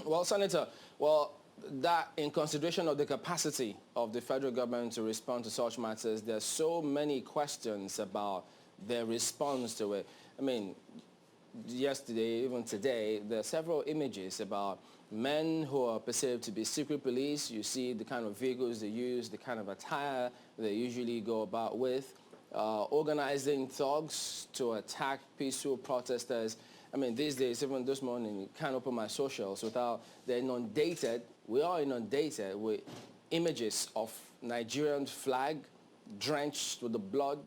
Well, Senator, that in consideration of the capacity of the federal government to respond to such matters, there are so many questions about their response to it. I mean, yesterday, even today, there are several images about men who are perceived to be secret police. You see the kind of vehicles they use, the kind of attire they usually go about with, organizing thugs to attack peaceful protesters. I mean, these days, even this morning, you can't open my socials without, they're inundated. We are inundated with images of Nigerian flag drenched with the blood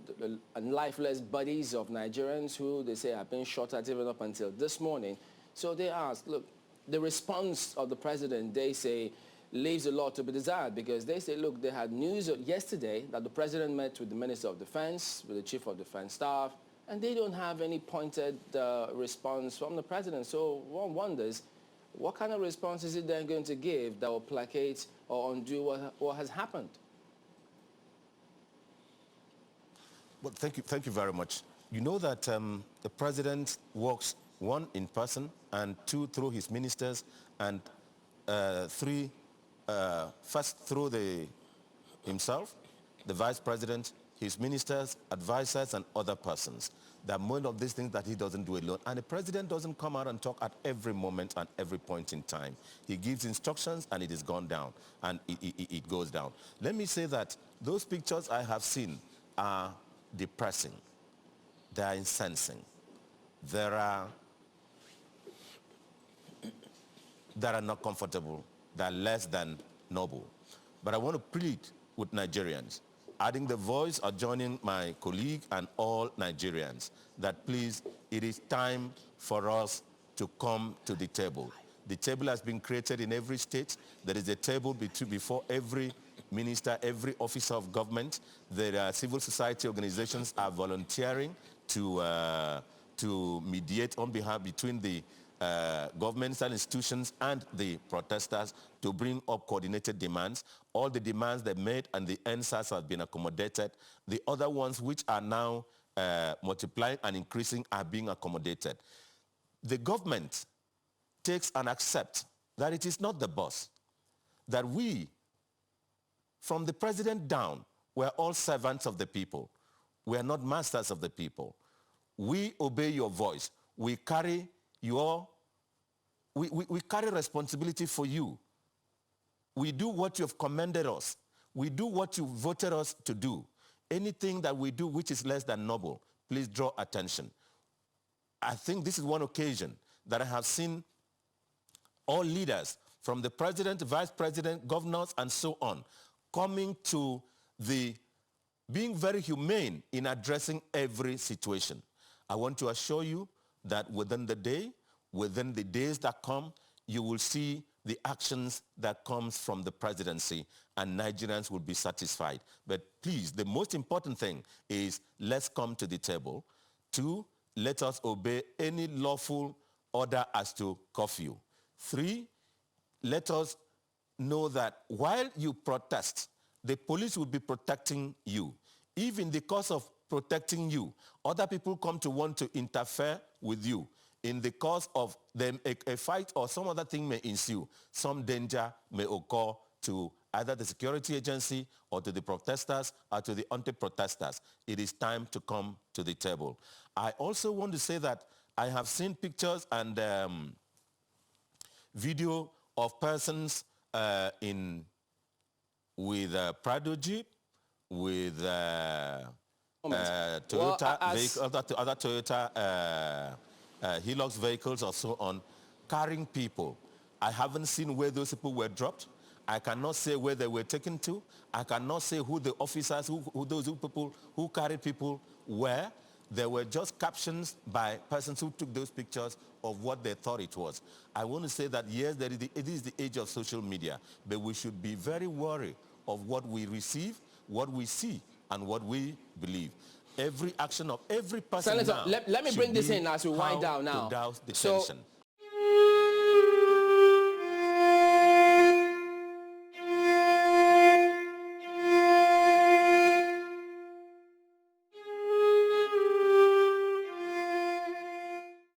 and lifeless bodies of Nigerians who they say have been shot at even up until this morning. So they ask, look, the response of the president, they say, leaves a lot to be desired, because they say, look, they had news yesterday that the president met with the Minister of Defense, with the Chief of Defense Staff, and they don't have any pointed response from the president. So one wonders, what kind of response is it then going to give that will placate or undo what has happened? Well, thank you very much. You know that the president works, one, in person, and two, through his ministers, and three, first through himself, the vice president, his ministers, advisors, and other persons. There are more of these things that he doesn't do alone. And the president doesn't come out and talk at every moment and every point in time. He gives instructions and it is gone down, and it goes down. Let me say that those pictures I have seen are depressing. They are incensing. They are not comfortable. They are less than noble. But I want to plead with Nigerians, adding the voice or joining my colleague and all Nigerians, that please, it is time for us to come to the table. The table has been created in every state. There is a table before every minister, every officer of government. There are civil society organizations are volunteering to mediate on behalf between the governments and institutions and the protesters to bring up coordinated demands. All the demands they made and the answers have been accommodated. The other ones which are now multiplying and increasing are being accommodated. The government takes and accepts that it is not the boss, that we, from the president down, we're all servants of the people. We are not masters of the people. We obey your voice. We carry we carry responsibility for you. We do what you have commended us. We do what you voted us to do. Anything that we do which is less than noble, please draw attention. I think this is one occasion that I have seen all leaders, from the president, vice president, governors, and so on, coming to being very humane in addressing every situation. I want to assure you that within the days that come, you will see the actions that comes from the presidency, and Nigerians will be satisfied. But please, the most important thing is, let's come to the table. 2, let us obey any lawful order as to curfew. 3, let us know that while you protest, the police will be protecting you. If in the course of protecting you, other people come to want to interfere with you, in the course of them, a fight or some other thing may ensue, some danger may occur to either the security agency or to the protesters or to the anti-protesters. It is time to come to the table. I also want to say that I have seen pictures and video of persons with Prado Jeep, with Toyota vehicles, other Toyota Hilux vehicles or so on, carrying people. I haven't seen where those people were dropped. I cannot say where they were taken to. I cannot say who the officers, who people who carried people were. There were just captions by persons who took those pictures of what they thought it was. I want to say that, yes, it is the age of social media, but we should be very wary of what we receive, what we see, and what we believe. Every action of every person Senator, let me bring this in as we wind down now. To douse the so, tension.